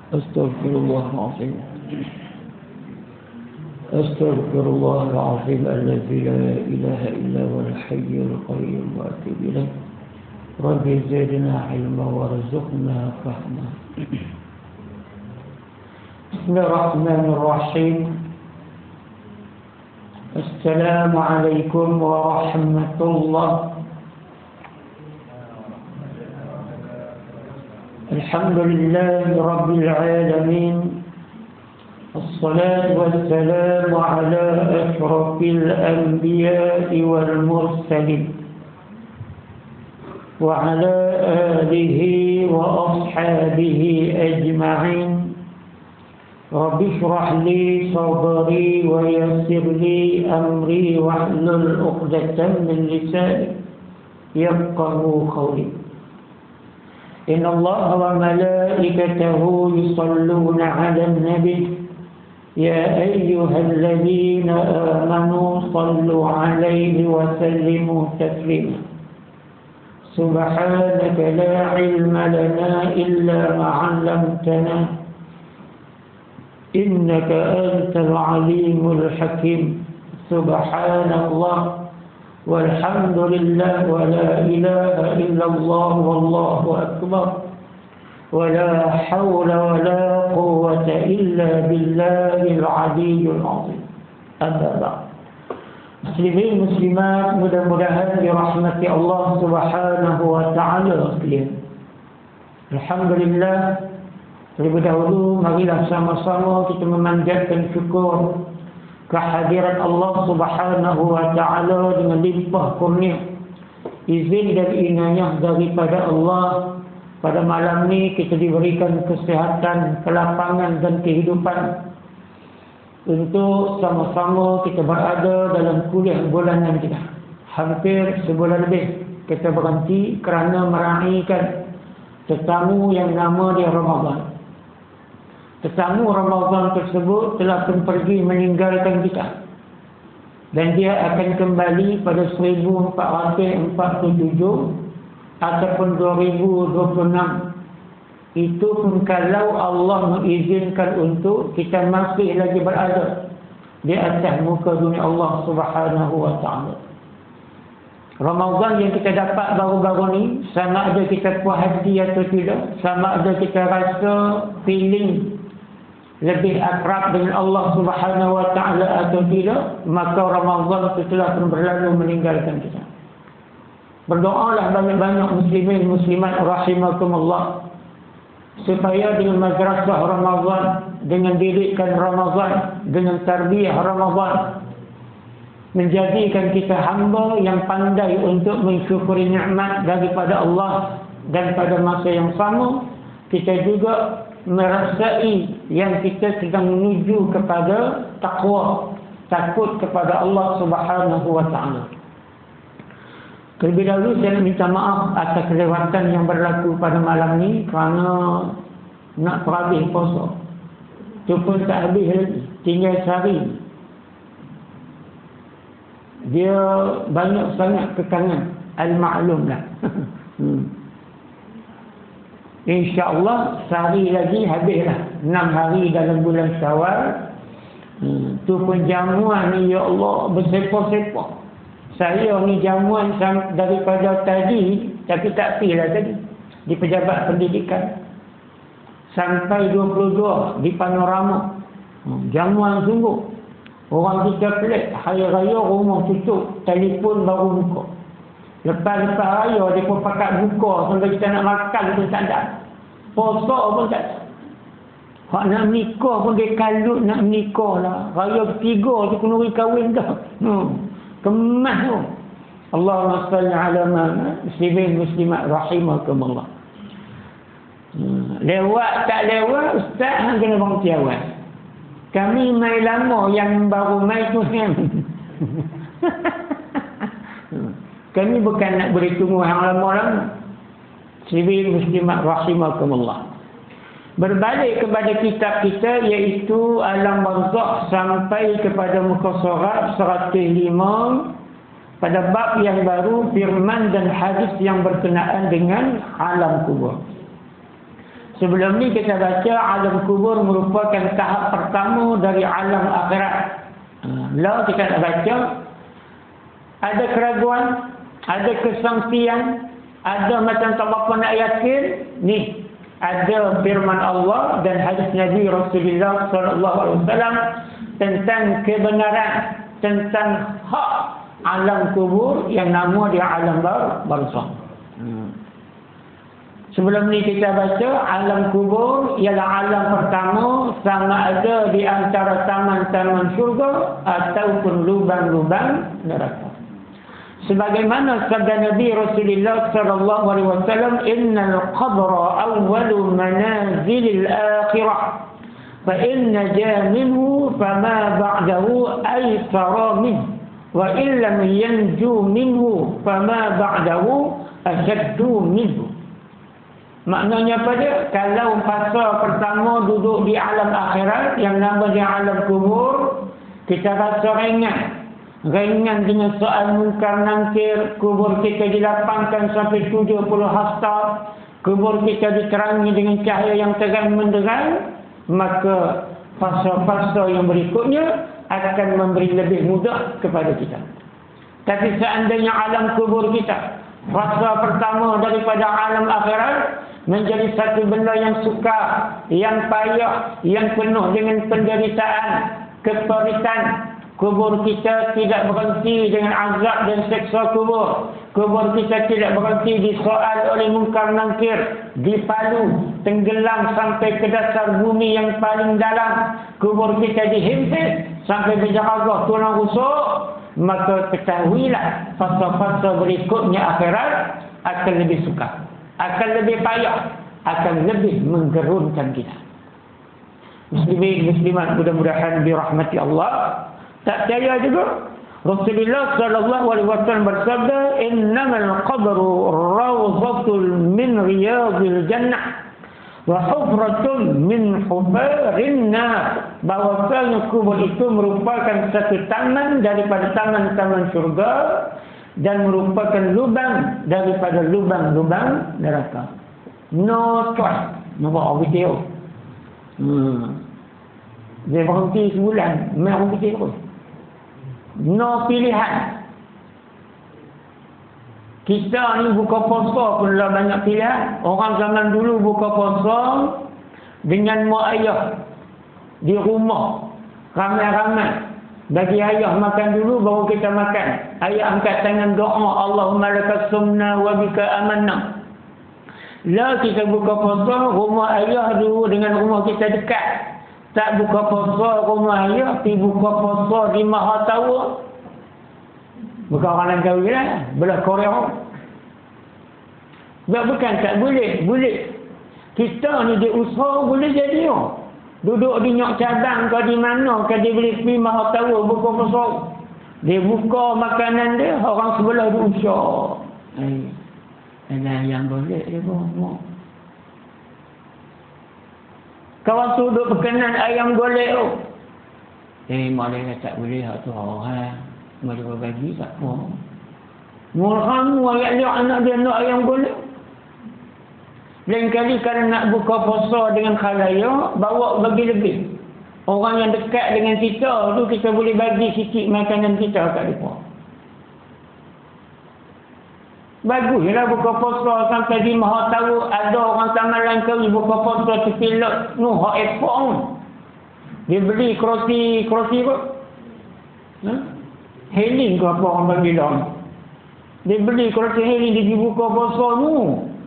أستغفر الله العظيم أستغفر الله العظيم الذي لا إله إلا هو الحي القيوم وأتوب إليه رب زدنا علما وارزقنا فهما. بسم الله الرحمن الرحيم. السلام عليكم ورحمة الله. الحمد لله رب العالمين، الصلاة والسلام على أشرف الأنبياء والمرسلين وعلى آله وأصحابه أجمعين. رب اشرح لي صدري ويسر لي أمري واحلل عقدة من لساني يفقهوا قولي. إن الله وملائكته يصلون على النبي يا أيها الذين آمنوا صلوا عليه وسلموا تسليما. سبحانك لا علم لنا إلا ما علمتنا إنك أنت العليم الحكيم. سبحان الله والحمد لله ولا إله إلا الله والله أكبر ولا حول ولا قوة إلا بالله العلي العظيم. أما بعد. Muslimin muslimat, mudah-mudahan dirahmati Allah Subhanahu wa taala sekalian. Alhamdulillah, terlebih dahulu marilah sama-sama kita memanjatkan syukur kehadiran Allah Subhanahu wa taala dengan limpah kurnia, izin dan inayah daripada Allah. Pada malam ni kita diberikan kesihatan, kelapangan dan kehidupan untuk sama-sama kita berada dalam kuliah bulanan kita. Hampir sebulan lebih kita berhenti kerana meraihkan tetamu yang nama dia Ramadan. Tetamu Ramadan tersebut telah pun pergi meninggalkan kita, dan dia akan kembali pada 1447 ataupun 2026. Itu pun kalau Allah mengizinkan untuk kita masih lagi berada di atas muka dunia Allah Subhanahu wa ta'ala. Ramadan yang kita dapat baru-baru ni, sama ada kita puas hati atau tidak, sama ada kita rasa feeling lebih akrab dengan Allah Subhanahu wa ta'ala atau tidak, maka Ramadan itu telah pun berlalu meninggalkan kita. Berdoalah banyak-banyak muslimin muslimat rahimakumullah, supaya dengan madrasah Ramadan, dengan didikan Ramadan, dengan tarbiyah Ramadan, menjadikan kita hamba yang pandai untuk mensyukuri nikmat daripada Allah, dan pada masa yang sama kita juga merasai yang kita sedang menuju kepada takwa, takut kepada Allah Subhanahu wa ta'ala. Terlebih dahulu saya minta maaf atas kelewatan yang berlaku pada malam ni kerana nak terhabis puasa. Itu pun tak habis lagi, tinggal sehari. Dia banyak sangat kekangan, al-ma'lum lah. InsyaAllah sehari lagi habislah 6 hari dalam bulan Syawal. Tu pun jamuan ni ya Allah bersepah-sepah. Saya ni jamuan daripada tadi, tapi tak pilih tadi di pejabat pendidikan sampai 22 di panorama. Jamuan sungguh. Orang kita pelik, hari raya rumah tutup, telefon baru buka. Lepas raya dia pun pakat buka sampai kita nak makan pun tak ada. Puasa pun tak ada. Hak nak nikah pun dia kalut nak nikah lah. Raya ketiga tu kena kahwin dah. Kemas tu. Allahumma salli ala muslimin muslimat rahimakumullah. Lewat tak lewat, ustaz hang kena berhenti awal. Kami mai lama, yang baru mai tu hem. Kami bukan nak beri tunggu hang lama-lama. Muslimin muslimat rahimakumullah. Berbalik kepada kitab kita, iaitu Alam Barzakh sampai kepada muka surat 105 pada bab yang baru, firman dan hadis yang berkenaan dengan alam kubur. Sebelum ni kita baca alam kubur merupakan tahap pertama dari alam akhirat. Lalu kita nak baca, ada keraguan, ada kesangsian, ada macam tak apa nak yakin. Ni ada firman Allah dan hadis Nabi Rasulullah SAW tentang kebenaran, tentang hak alam kubur yang nama dia alam barzakh. Sebelum ni kita baca alam kubur ialah alam pertama, sama ada di antara taman-taman syurga ataupun lubang-lubang neraka. Sebagaimana sabda Nabi Rasulullah sallallahu alaihi wasallam, "Innal qabra awwalu manazilil akhirah. Fa in naja minhu fama ba'dahu aysara minhu. Wa in lam yanju minhu fama ba'dahu ashaddu minhu." Maknanya apa dia? Kalau fasa pertama duduk di alam akhirat yang nama dia alam kubur, kita rasa ringan. Ringan dengan soal munkar nangkir, kubur kita dilapangkan sampai 70 hasta, kubur kita diterangi dengan cahaya yang terang menderang, maka fasa-fasa yang berikutnya akan memberi lebih mudah kepada kita. Tapi seandainya alam kubur kita, fasa pertama daripada alam akhirat, menjadi satu benda yang sukar, yang payah, yang penuh dengan penderitaan, keperitan. Kubur kita tidak berhenti dengan azab dan seksa kubur. Kubur kita tidak berhenti disoal oleh munkar nangkir, dipalu, tenggelam sampai ke dasar bumi yang paling dalam. Kubur kita dihimpit sampai berjaragah tulang rusuk. Maka ketahuilah fasa-fasa berikutnya akhirat akan lebih sukar, akan lebih payah, akan lebih menggerunkan kita. Muslimin muslimat mudah-mudahan dirahmati Allah. Tak percaya juga, Rasulullah sallallahu alaihi wasallam bersabda, "Innamal qabru rawdatun min riyadil jannah wa hufratun min hufarin nar." Bahawasanya kubur itu merupakan satu taman daripada taman-taman syurga dan merupakan lubang daripada lubang-lubang neraka. No choice. Nampak video. Dia berhenti sebulan, main berhenti terus. No pilihan. Kita ni buka puasa pun dah banyak pilihan. Orang zaman dulu buka puasa dengan mak ayah di rumah, ramai-ramai. Bagi ayah makan dulu baru kita makan. Ayah angkat tangan doa, Allahumma lakas sumna wa bika amanna. Lah kita buka puasa, rumah ayah dulu dengan rumah kita dekat. Tak buka puasa rumah ayah, pergi buka puasa di Mahatawa. Bukan orang Langkawi lah, belah Korea. Bukan tak boleh, boleh. Kita ni dia usaha boleh jadi. Duduk di Nyok Cabang ke di mana ke dia boleh pergi Mahatawa buka puasa. Dia buka makanan dia, orang sebelah dia usah. Yang boleh dia buat. Kawan tu duduk berkenan ayam golek tu. Mak dia tak boleh hak tu orang. Mak dia bagi tak apa. Murhamu ayat anak dia nak ayam golek. Lain kali kalau nak buka puasa dengan khalayak, bawa bagi lebih. Orang yang dekat dengan kita tu kita boleh bagi sikit makanan kita kat mereka. Baguslah buka puasa sampai di Mahatawa. Ada orang taman Langkawi buka puasa tepi lot. Hak epok. Dia beli kerusi kot. Heling ke apa orang bagi lah. Dia beli kerusi heling, dia pergi buka puasa tu.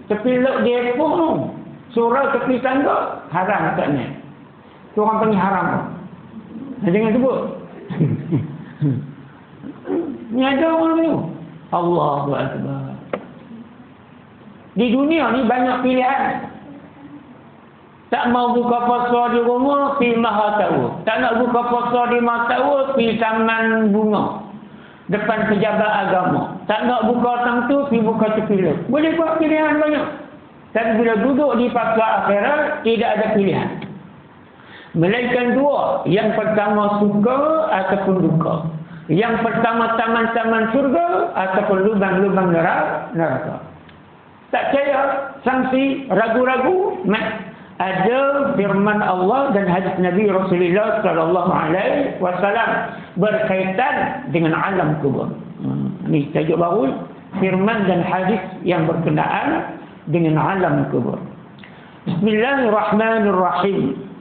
Tepi lot dia epok tu. Surau tepi tangga, haram tak naik. Tu orang panggil haram. Jangan sebut. Ni ada orang tu. Allahu Akbar. Di dunia ni banyak pilihan. Tak mau buka puasa di rumah, pergi Mahatawa. Tak nak buka puasa di Mahatawa, pergi taman bunga depan pejabat agama. Tak nak buka tang tu, pergi buka tepi lot. Boleh buat pilihan banyak. Tapi bila duduk di fasa akhirat, tidak ada pilihan. Melainkan dua. Yang pertama suka ataupun duka. Yang pertama taman-taman syurga ataupun lubang-lubang neraka. Tak percaya, sangsi, ragu-ragu, ada firman Allah dan hadis Nabi Rasulullah sallallahu alaihi wasallam berkaitan dengan alam kubur. Ini tajuk baru, firman dan hadis yang berkenaan dengan alam kubur. Bismillahirrahmanirrahim.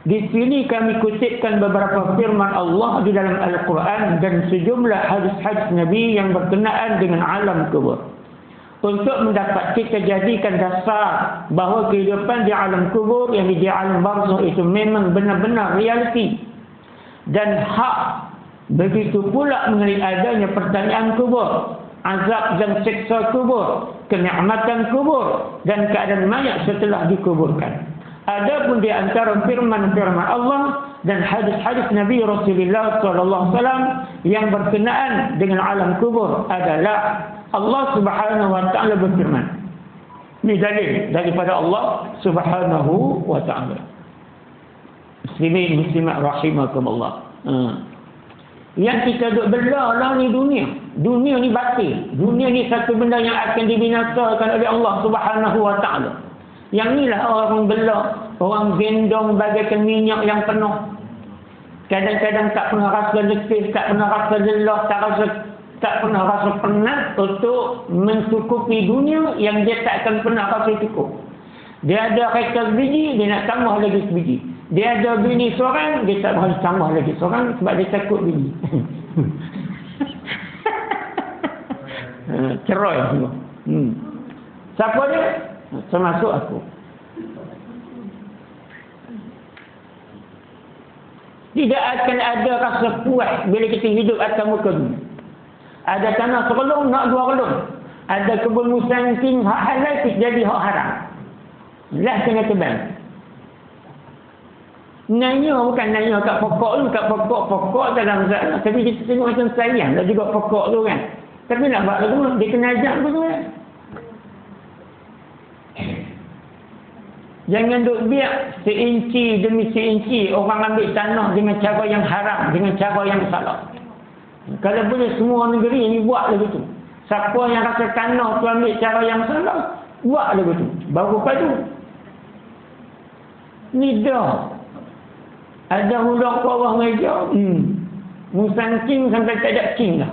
Di sini kami kutipkan beberapa firman Allah di dalam Al-Quran dan sejumlah hadis-hadis Nabi yang berkenaan dengan alam kubur, untuk mendapat kita jadikan dasar bahawa kehidupan di alam kubur yang di alam barzakh itu memang benar-benar realiti dan hak. Begitu pula mengenai adanya pertanyaan kubur, azab dan siksa kubur, kenikmatan kubur dan keadaan mayat setelah dikuburkan. Adapun di antara firman-firman Allah dan hadis-hadis Nabi Rasulullah SAW yang berkenaan dengan alam kubur adalah Allah Subhanahu wa taala berfirman. Ini dalil daripada Allah Subhanahu wa taala. Muslimin muslimat rahimakumullah. Yang kita duk bela lah ni dunia. Dunia ni batil. Dunia ni satu benda yang akan dibinasakan oleh Allah Subhanahu wa taala. Yang inilah orang bela, orang gendong bagaikan minyak yang penuh. Kadang-kadang tak pernah rasa letih, tak pernah rasa lelah, tak pernah rasa penat untuk mencukupi dunia yang dia tak akan pernah rasa cukup. Dia ada kereta sebiji, dia nak tambah lagi sebiji. Dia ada bini seorang, dia tak boleh tambah lagi seorang sebab dia takut bini. Cerai semua. Siapa dia? Termasuk aku. Tidak akan ada rasa puas bila kita hidup atas muka bumi. Ada tanah serelung, nak dua relung. Ada kebun musangking, hak halal jadi hak haram. Lah kena tebal. Nanya bukan nanya kat pokok tu, kat pokok dalam zat. Tapi kita tengok macam sayang lah juga pokok tu kan. Tapi nak buat lagu, dia kena ajak tu kan. Jangan duk biar seinci demi seinci orang ambil tanah dengan cara yang haram, dengan cara yang salah. Kalau boleh semua negeri ni buat begitu. Siapa yang rasa tanah tu ambil cara yang salah, buat begitu. Baru padu. Ni dah. Ada hulak ke bawah meja. Musangking sampai tak ada king dah.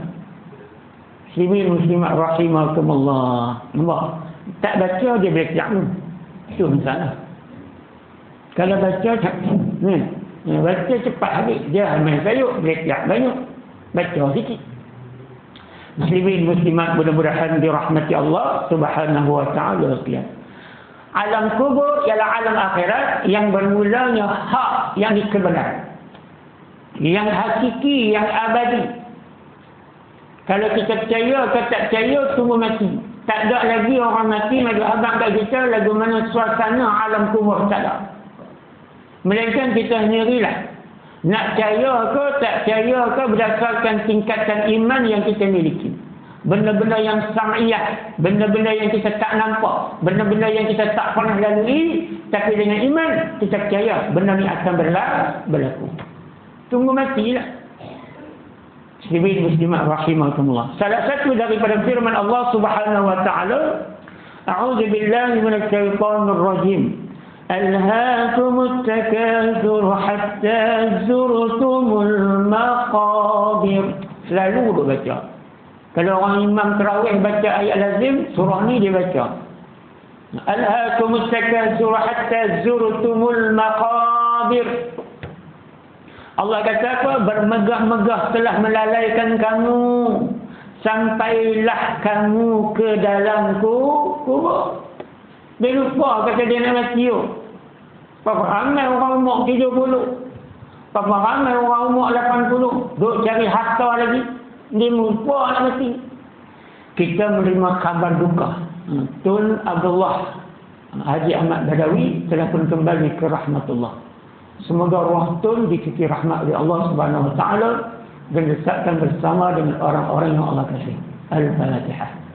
Muslimin muslimat rahimakumullah. Nampak? Tak baca dia boleh kejap. Itu masalah. Kalau baca baca cepat habis. Dia main sayuk, boleh kejap banyak. Baca sikit. Muslimin muslimat mudah-mudahan dirahmati Allah Subhanahu wa taala sekalian. Alam kubur ialah alam akhirat yang bermulanya hak yang dikebenaran, yang hakiki, yang abadi. Kalau kita percaya atau tak percaya, tunggu mati. Tak ada lagi orang mati maju abang kat kita lagu mana suasana alam kubur, tak ada. Melainkan kita sendirilah nak percaya ke tak percaya ke berdasarkan tingkatan iman yang kita miliki. Benda-benda yang sam'iyah, benda-benda yang kita tak nampak, benda-benda yang kita tak pernah lalui, tapi dengan iman kita percaya benda ni akan berlaku. Tunggu matilah. Muslimin muslimat rahimakumullah. Salah satu daripada firman Allah Subhanahu wa taala, a'udzu billahi minasy syaithanir rajim. Alhaakumut takatsur hatta zurtumul maqabir. Selalu dia baca. Kalau orang imam tarawih baca ayat lazim, surah ni dia baca. Alhaakumut takatsur hatta zurtumul maqabir. Allah kata apa? Bermegah-megah telah melalaikan kamu sampailah kamu ke dalam kubur. Dia lupa kata dia nak mati. Berapa ramai orang umur 70, berapa ramai orang umur 80 duk cari harta lagi, dia lupa nak mati. Kita menerima kabar duka, Tun Abdullah Haji Ahmad Badawi telah pun kembali ke rahmatullah. Semoga roh Tun dikiki rahmat oleh Allah Subhanahu wa taala dan disatukan bersama dengan orang-orang yang Allah kasih. Al-Fatihah.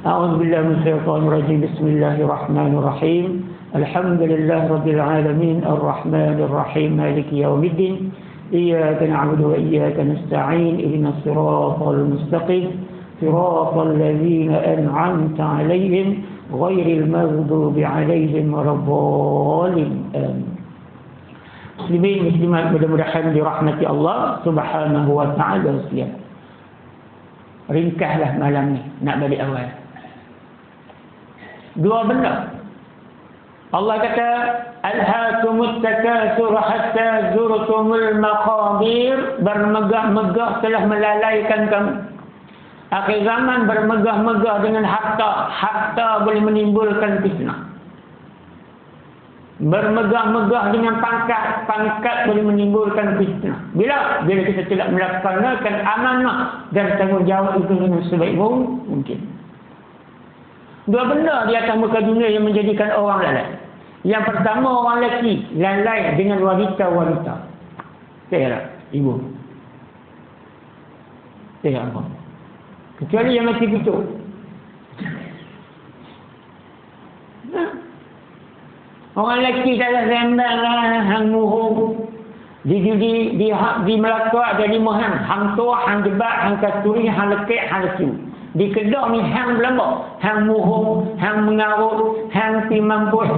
A'udzu billahi minasyaitonir rajim. Bismillahirrahmanirrahim. Alhamdulillahi rabbil alamin arrahmanir rahim maliki yaumiddin. Iyyaka na'budu wa iyyaka nasta'in. Ihdinas siratal mustaqim. Siratal ladzina an'amta 'alaihim ghairil maghdubi 'alaihim waladdallin. Muslimin muslimat mudah-mudahan dirahmati Allah Subhanahu wa taala sekalian. Ringkaslah malam ni, nak balik awal. Dua benda. Allah kata, alhaakumut takatsur hatta zurtumul maqabir, bermegah-megah telah melalaikan kamu. Akhir zaman bermegah-megah dengan harta. Harta boleh menimbulkan fitnah. Bermegah-megah dengan pangkat. Pangkat boleh menimbulkan fitnah. Bila kita tidak melaksanakan amanah dan tanggungjawab itu dengan sebaik mungkin. Dua benda di atas muka dunia yang menjadikan orang lalai. Yang pertama, orang lelaki lalai dengan wanita-wanita. Saya ibu. Saya apa? Kecuali yang masih pucuk. Orang lelaki tak ada sembang lah, hang muhung. Di Melaka ada 5 hang. Hang tua, hang jebat, hang kasturi, hang lekik, hang lesu. Di Kedah ni hang berlambak. Hang muhung, hang mengarut, hang pimampus.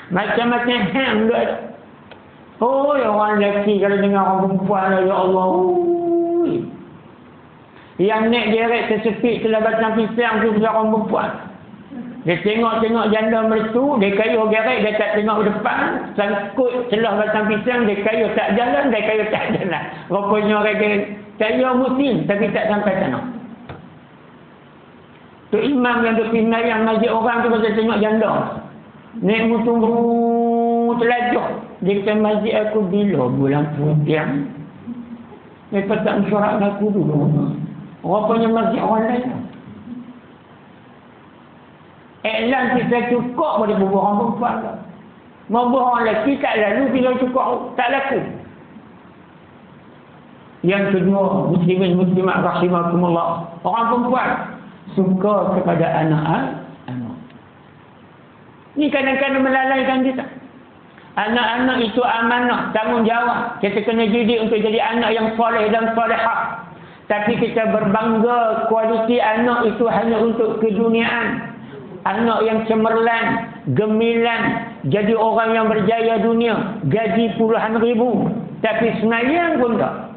Macam-macam hang dia. Oh, orang lelaki kalau dengar orang perempuan lah, ya Allah. Yang naik direct tersepit telah batang pisang tu seorang orang perempuan. Dia tengok-tengok janda mertu, dia kayuh gerek, dia tak tengok depan, sangkut celah batang pisang, dia kayuh tak jalan, dia kayuh tak jalan. Rupanya orang kayuh muslim, tapi tak sampai sana. Tu imam yang duk pinayang masjid orang tu pasal tengok janda. Naik mutu telajuh. Dia kata, masjid aku bila bulan Pudiang? Mereka tak mesyuarat aku dulu. Rupanya masjid orang lain. Iklan kita cukup boleh berbual orang perempuan. Mau berbual orang lelaki tak lalu, bila cukup tak laku. Yang kedua, muslimin muslimat rahimakumullah. Orang perempuan suka kepada anak-anak. Ini kadang-kadang melalaikan kita. Anak-anak itu amanah, tanggungjawab. Kita kena didik untuk jadi anak yang soleh dan solehah. Tapi kita berbangga kualiti anak itu hanya untuk keduniaan. Anak yang cemerlang, gemilang, jadi orang yang berjaya dunia, gaji puluhan ribu, tapi semayang pun tak.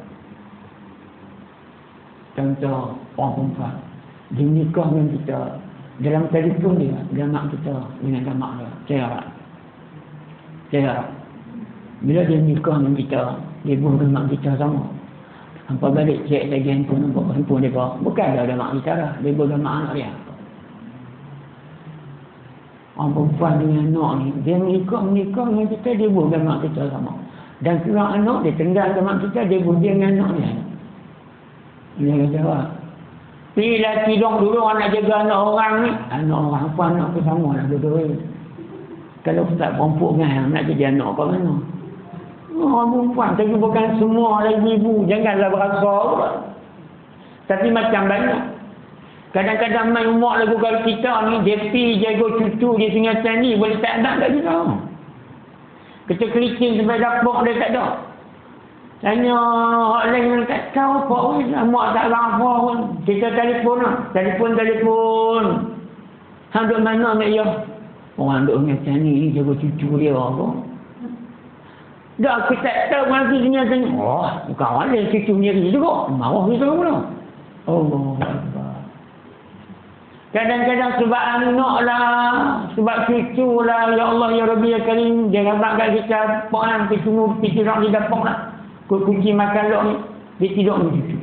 Contoh orang perempuan, dia nikah dengan kita, dalam telefon dia, gamak kita dengan gamak dia. Saya harap. Bila dia nikah dengan kita, dia buat gamak kita sama. Hampa balik cek lagi handphone dia kau. Bukan ada gamak kita lah, dia buat gamak anak dia. Orang perempuan dengan anak ni, dia menikah dengan kita, dia buat gamak kita sama. Dan seorang anak, dia tendang gamak kita, dia buat dia dengan anak dia. Dia kata apa? Pergi lelaki dulu orang nak jaga anak orang ni. Anak orang apa anak tu sama lah dua-dua. Kalau tak perempuan kan, nak jadi anak apa mana? Orang perempuan, tapi bukan semua lagi ibu. Janganlah berasa. Tapi macam banyak. Kadang-kadang main umur lagu kalau kita ni, dia pergi jaga cucu dia singatan ni, boleh tak ada tak kita. Kita kelicing sampai dapur dia tak ada. Tanya orang lain tak tahu apa pun, mak tak apa pun. Kita telefon lah. Telefon. Hang duduk mana nak ya? Orang duduk macam ni, jaga cucu dia apa. Dah aku tak tahu lagi dengan tanya. Oh, kawan dia cucu ni juga. Marah kita pula. Allah Akbar. Kadang-kadang sebab anak lah, sebab cucu lah, ya Allah, ya Rabbi, ya Karim, dia nampak kat kita, pokoknya pergi tidur di dapur lah. Kunci makan lok ni, dia tidur dengan cucu.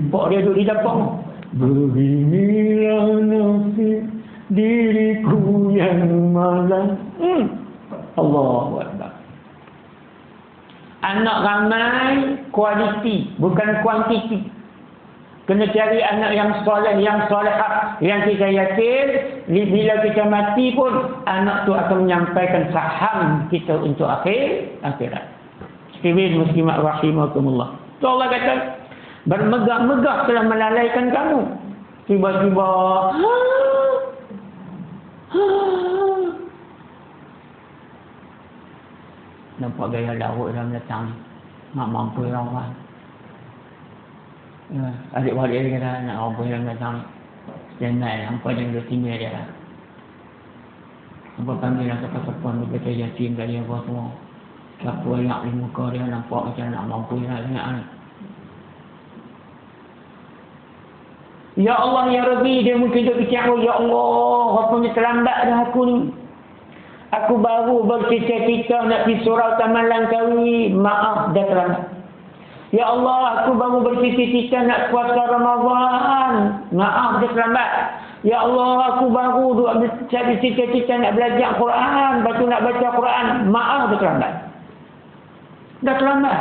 Pak dia duduk di dapur. Beginilah nasib diriku yang malang. Allahu Akbar. Anak ramai, kualiti, bukan kuantiti. Kena cari anak yang soleh, yang solehah, yang kita yakin bila kita mati pun anak tu akan menyampaikan saham kita untuk akhirat. Muslimin muslimat rahimakumullah. Tu Allah kata, bermegah-megah telah melalaikan kamu. Tiba-tiba nampak gaya laut dalam datang ni. Mak mampu rawan. Adik-adik dia kata, nak apa yang datang standby, hampa yang dia tinggal dia lah. Hampa panggil lah siapa-siapa, dia baca Yasin kat dia apa semua. Siapa ayak di muka dia, nampak macam nak mampu sangat ni. Ya Allah, Ya Rabbi, dia mungkin dia fikir, ya Allah, rupanya terlambat dah aku ni. Aku baru bercita-cita nak pergi surau Taman Langkawi, maaf dah terlambat. Ya Allah, aku baru bercita-cita nak puasa Ramadan, maaf dah terlambat. Ya Allah, aku baru cari cita-cita nak belajar Quran, lepas tu nak baca Quran, maaf dah terlambat. Dah terlambat.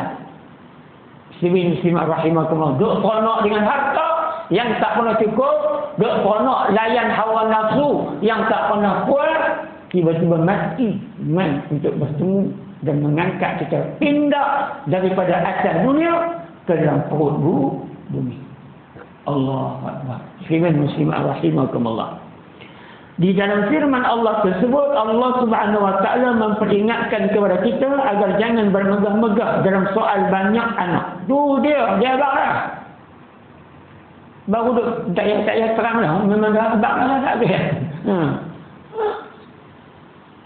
Muslimin rahimakumullah, duk seronok dengan harta yang tak pernah cukup, duk seronok layan hawa nafsu yang tak pernah puas, tiba-tiba mati untuk bertemu dan mengangkat kita pindah daripada atas dunia ke dalam perut bumi. Allahu Akbar. Muslimin rahimakumullah. Di dalam firman Allah tersebut, Allah Subhanahu Wa Taala memperingatkan kepada kita agar jangan bermegah-megah dalam soal banyak anak. Tu dia barang. Baru tak payah terang lah. Memang dah abang lah tak ada.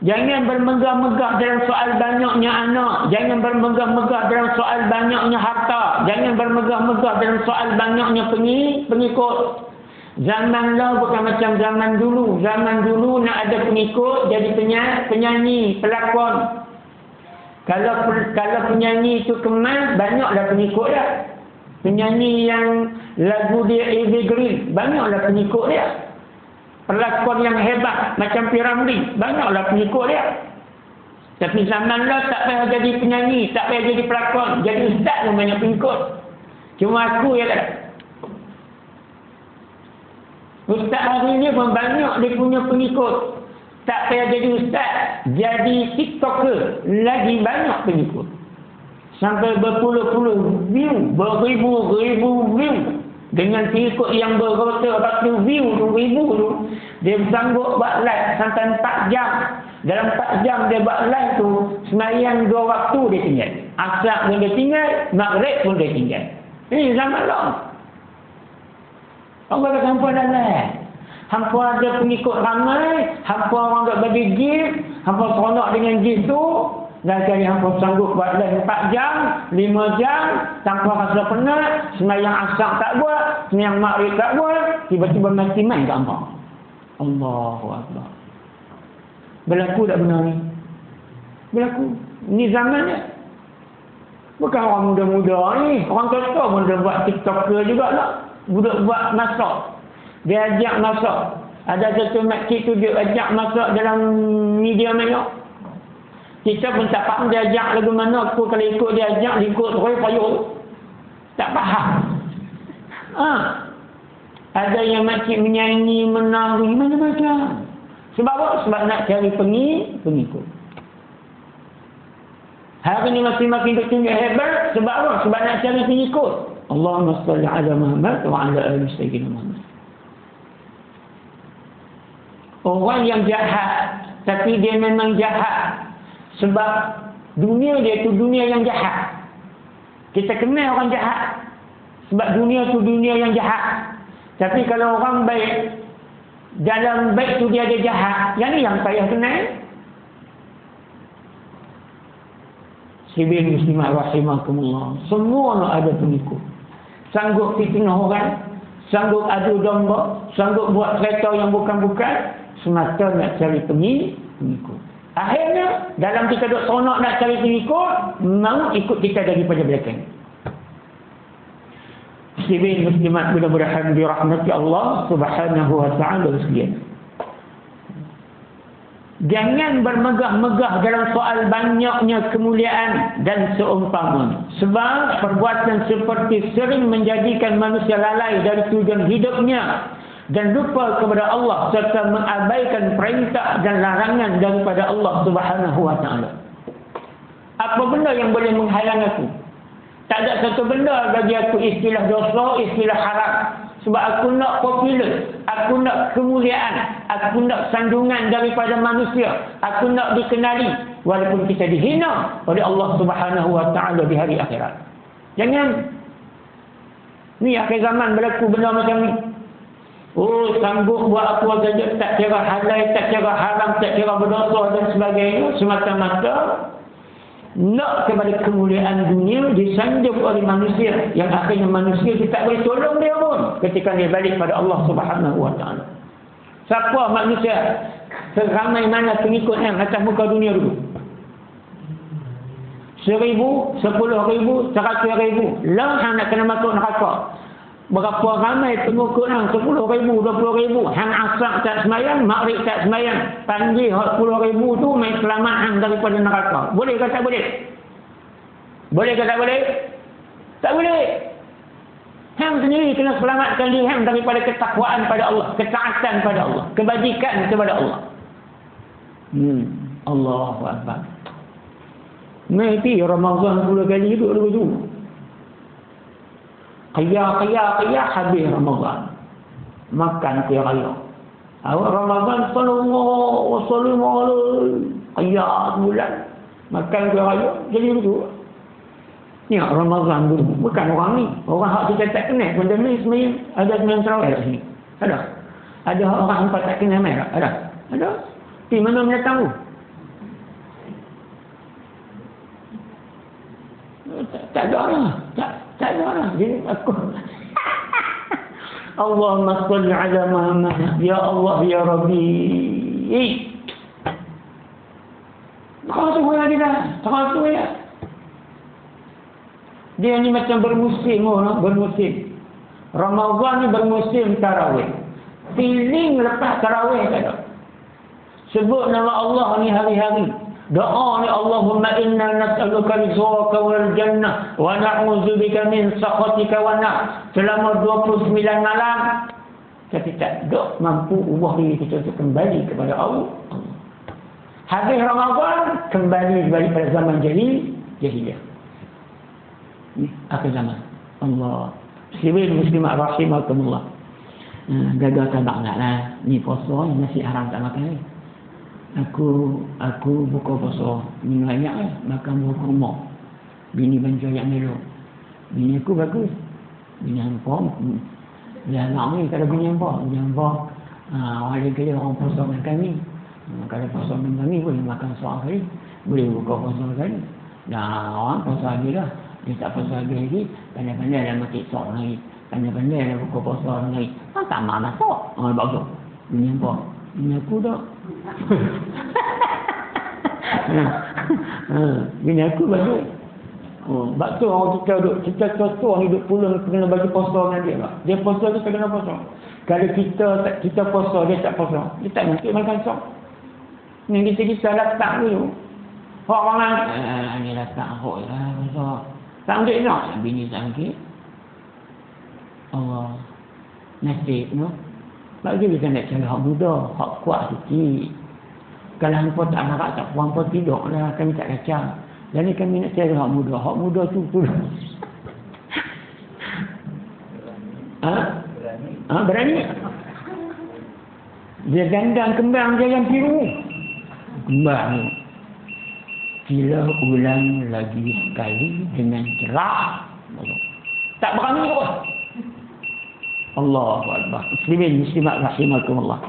Jangan bermegah-megah dalam soal banyaknya anak. Jangan bermegah-megah dalam soal banyaknya harta. Jangan bermegah-megah dalam soal banyaknya pengikut. Zaman lah bukan macam zaman dulu. Zaman dulu nak ada pengikut, jadi penyanyi, pelakon. Kalau penyanyi itu kemas, banyaklah pengikut dia. Penyanyi yang lagu dia evergreen, banyaklah pengikut dia. Pelakon yang hebat macam Piramli, banyaklah pengikut dia. Tapi zaman lah tak payah jadi penyanyi, tak payah jadi pelakon, jadi ustaz pun banyak pengikut. Cuma aku yang tak. Ustaz hari ni pun banyak dia punya pengikut. Tak payah jadi ustaz, jadi tiktoker, lagi banyak pengikut. Sampai berpuluh-puluh view, beribu-ribu view. Dengan pengikut yang beratus view tu, ribu tu, dia sanggup buat live sampai 4 jam. Dalam 4 jam dia buat live tu, sembahyang 2 waktu dia tinggal. Asar pun dia tinggal, maghrib pun dia tinggal. Ini zaman long. Allah kata hampa dah live. Hampa ada pengikut ramai, hampa orang tak bagi gift, hampa seronok dengan gift tu. Dan kali hampa sanggup buat live 4 jam, 5 jam, tanpa rasa penat, sembahyang asar tak buat, sembahyang maghrib tak buat, tiba-tiba mati main kat hampa. Allahu Akbar. Berlaku tak benar ni? Berlaku. Ini zamannya. Bukan orang muda-muda ni, orang tua pun dia buat tiktoker juga lah. Budak buat masak. Dia ajak masak. Ada satu makcik tu dia ajak masak dalam media maya. Kita pun tak faham dia ajak lagu mana. Aku kalau ikut dia ajak, ikut terus payung. Tak faham. Ada yang makcik menyanyi, menari, macam-macam. Sebab apa? Sebab nak cari pengikut. Hari ini makin bertunjuk hebat. Sebab apa? Sebab nak cari pengikut. Allahumma salli ala Muhammad wa ala ali sayyidina Muhammad. Orang yang jahat, tapi dia memang jahat. Sebab dunia dia tu dunia yang jahat. Kita kenal orang jahat. Sebab dunia tu dunia yang jahat. Tapi kalau orang baik, dalam baik tu dia ada jahat. Yang ni yang payah kenal. Sibin muslimah rahimakumullah. Semua nak ada pengikut. Sanggup fitnah orang, sanggup adu domba, sanggup buat kereta yang bukan-bukan, semata nak cari pengikut. Akhirnya, dalam kita duk seronok nak cari pengikut, mau ikut kita daripada belakang. Muslimin muslimat mudah-mudahan dirahmati Allah Subhanahu wa taala sekalian. Jangan bermegah-megah dalam soal banyaknya kemuliaan dan seumpamanya. Sebab perbuatan seperti sering menjadikan manusia lalai dari tujuan hidupnya dan lupa kepada Allah serta mengabaikan perintah dan larangan daripada Allah Subhanahu wa taala. Apa benda yang boleh menghalang aku? Tak ada satu benda bagi aku istilah dosa, istilah haram. Sebab aku nak popular, aku nak kemuliaan, aku nak sanjungan daripada manusia, aku nak dikenali walaupun kita dihina oleh Allah Subhanahu wa taala di hari akhirat. Jangan. Ni akhir zaman berlaku benda macam ni. Oh, sanggup buat apa saja, tak kira halal, tak kira haram, tak kira berdosa dan sebagainya, semata-mata nak kepada kemuliaan dunia disanjung oleh manusia, yang akhirnya manusia dia tak boleh tolong dia pun ketika dia balik pada Allah Subhanahu Wa Taala. Siapa manusia seramai mana pengikut yang atas muka dunia dulu? 1,000, 10,000, 100,000, lah hang nak kena masuk neraka. Berapa ramai pengikut hang? 10,000, 20,000. Hang asar tak semayang, maghrib tak semayang. Panggil 10,000 tu main selamat hang daripada neraka. Boleh ke tak boleh? Boleh ke tak boleh? Tak boleh. Hang sendiri kena selamatkan diri hang daripada ketakwaan pada Allah, ketaatan pada Allah, kebajikan kepada Allah. Allahu Akbar. Nanti Ramadan 10 kali duduk dulu. Qiyah habis Ramadan. Makan kuih raya. Awak Ramadan sallallahu qiyah bulan. Makan kuih raya. Jadi begitu. Ni Ramadan dulu. Bukan orang ni. Orang hak kita tak kenal. Benda ni sebenarnya ada sembilan terawih kat sini. Ada. Ada orang empat tak kenal mai tak? Ada. Ada. Di mana mana tahu? Tak ada lah. Tak ada lah. Jadi aku Allahumma salli ala Muhammad. Ya Allah, Ya Rabbi. Kau tu lagi dah. Kau tu ya. Dia ni macam bermusim. Bermusim. Ramadan ni bermusim tarawih. Feeling lepas tarawih tak ada. Sebut nama Allah ni hari-hari. Doa ni Allahumma inna nas'aluka rizqaka wal jannah wa na'udzubika min sakhatika wan nar. Selama 29 malam tapi tak mampu ubah diri kita untuk kembali kepada Allah. Habis Ramadan kembali pada zaman jahiliyah. Ni akhir zaman. Allah. Muslimat rahimakumullah. Gagal tabak lah. Ni puasa ni nasi haram tak makan ni. Aku buka puasa minum air lah, makan buah kurma. Bini banjir yang meluk. Bini aku bagus. Bini hampa. Dia anak ni kalau bini hampa. Bini hampa. Orang kali orang puasa dengan kami. Kalau puasa dengan kami boleh makan seorang kali. Boleh buka puasa kali. Dah orang puasa lagi lah. Dia tak puasa lagi. Pandai-pandai dah mati seorang lagi. Pandai-pandai dah buka puasa lagi. Tak mahu masuk. Bagus. Bini hampa. Bini aku dah. Bini aku bagus. Sebab tu orang kita tua ni duduk pulang kena bagi puasa dengan dia. Dia puasa kita kena puasa. Kalau kita puasa dia tak puasa, dia tak nak makan sok. Ni kita letak dulu. Hak orang ni letak hok lah puasa. Tak ambil nak bini tak ambil. Allah nasib no. Bagi kita nak cari hak muda, hak kuat sikit. Kalau hampa tak harap tak puan pun tidur lah, kami tak kacau. Jadi kami nak cari hak muda. Hak muda tu berani. Dia gandang kembang dia yang biru. Kembang ni. Sila ulang lagi sekali dengan cerah. Tak berani pun. Allahu Akbar. Muslimin muslimat rahimakumullah.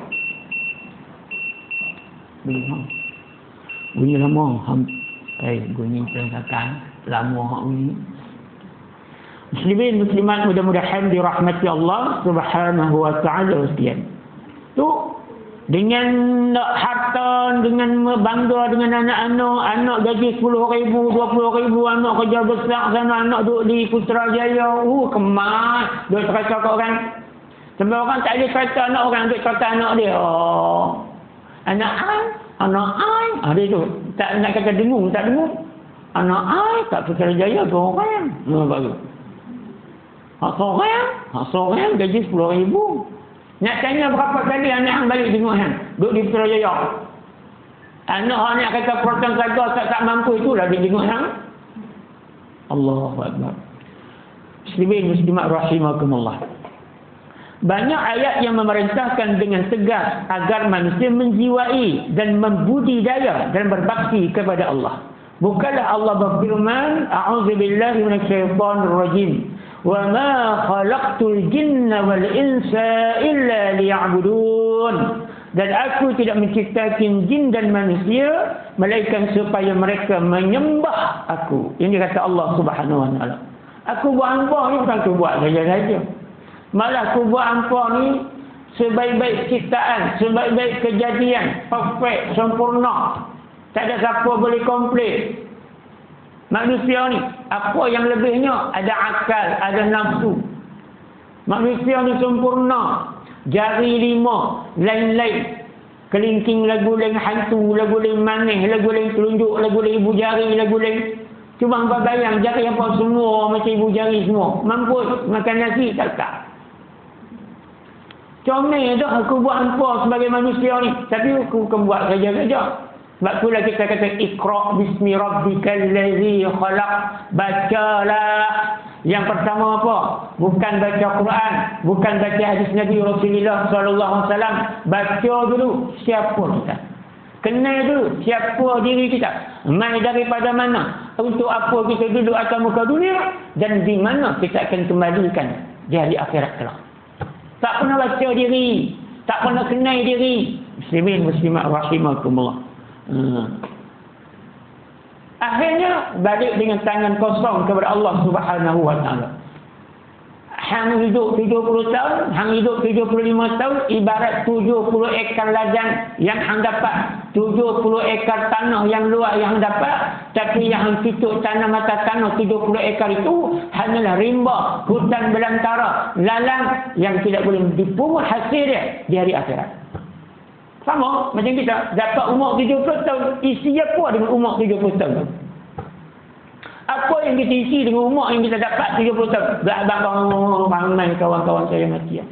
Bunyi lama. Bunyi perangkakan. Lama hak bunyi. Muslimin muslimat mudah-mudahan dirahmati Allah Subhanahu wa taala sekalian. Tu dengan harta, dengan bangga dengan anak gaji 10,000, 20,000, anak kerja besar sana, anak duduk di Putrajaya, kemas, duduk cerita kat orang. Sampai orang tak ada cerita anak orang, duduk cerita anak dia. Anak ai, dia tu, tak nak kata dengung, tak dengung. Anak ai kat Putrajaya tu orang. Bagus. Hak seorang gaji 10,000. Nak tanya berapa kali anak hang balik jenguk hang? Duduk di Putrajaya. Anak hang nak kata perutang saja tak mampu itulah dia jenguk hang. Allahu Akbar. Muslimin muslimat rahimakumullah. Banyak ayat yang memerintahkan dengan tegas agar manusia menjiwai dan membudidaya dan berbakti kepada Allah. Bukanlah Allah berfirman, a'udzubillahi minasyaitonir rajim. wa ma khalaqtul jinna wal insa illa liya'budun. Dan aku tidak menciptakan jin dan manusia melainkan supaya mereka menyembah aku. Ini kata Allah Subhanahu wa taala. Aku buat hampa ni bukan aku buat saja-saja. Malah aku buat hampa ni sebaik-baik ciptaan, sebaik-baik kejadian, perfect, sempurna. Tak ada siapa boleh komplain. Manusia ni, apa yang lebihnya? Ada akal, ada nafsu. Manusia ni sempurna. Jari 5, lain-lain. Kelingking lagu lain hantu, lagu lain manis, lagu lain telunjuk, lagu lain ibu jari, lagu lain. Cuma hangpa bayang jari apa semua macam ibu jari semua. Mampus makan nasi tak. Comel dah aku buat hampa sebagai manusia ni. Tapi aku bukan buat saja-saja. Sebab itulah kita kata Iqra' bismi rabbikal ladzi khalaq. Bacalah. Yang pertama apa? Bukan baca Quran, bukan baca hadis Nabi Rasulullah sallallahu alaihi wasallam. Baca dulu siapa kita. Kenal dulu siapa diri kita. Mai daripada mana? Untuk apa kita duduk atas muka dunia dan di mana kita akan kembalikan di hari akhirat kelak. Tak pernah baca diri, tak pernah kenal diri. Muslimin muslimat rahimakumullah. Akhirnya balik dengan tangan kosong kepada Allah Subhanahu wa taala. Hang hidup 70 tahun, hang hidup 75 tahun, ibarat 70 ekar ladang yang hang dapat, 70 ekar tanah yang luas yang hang dapat, tapi yang hang tutup tanah mata tanah 70 ekar itu hanyalah rimba, hutan belantara, lalang yang tidak boleh dipungut hasil dia di hari akhirat. Sama macam kita dapat umur 70 tahun, isi apa dengan umur 70 tahun? Apa yang kita isi dengan umur yang kita dapat 70 tahun? Abang ramai kawan-kawan saya mati.